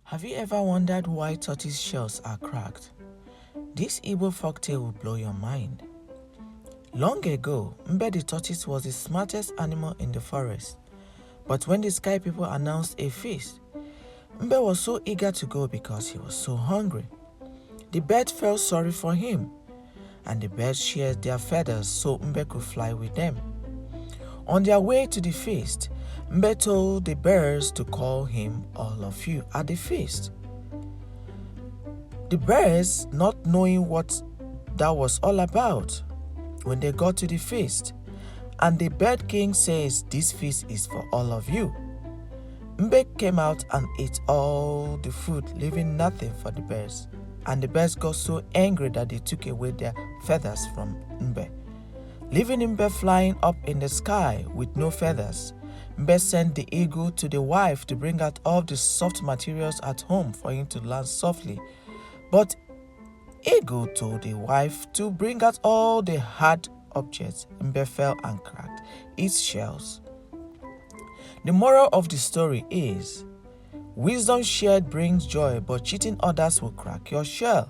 Have you ever wondered why tortoise shells are cracked? This Igbo folktale will blow your mind. Long ago, Mbe the tortoise was the smartest animal in the forest. But when the sky people announced a feast, Mbe was so eager to go because he was so hungry. The birds felt sorry for him, and the birds shared their feathers so Mbe could fly with them. On their way to the feast, Mbe told the birds to call him all of you at the feast. The birds, not knowing what that was all about, when they got to the feast, and the bird king says this feast is for all of you, Mbe came out and ate all the food, leaving nothing for the birds. And the birds got so angry that they took away their feathers from Mbe. Leaving Mbe flying up in the sky with no feathers, Mbe sent the eagle to the wife to bring out all the soft materials at home for him to land softly. But eagle told the wife to bring out all the hard objects. Mbe fell and cracked its shells. The moral of the story is, wisdom shared brings joy, but cheating others will crack your shell.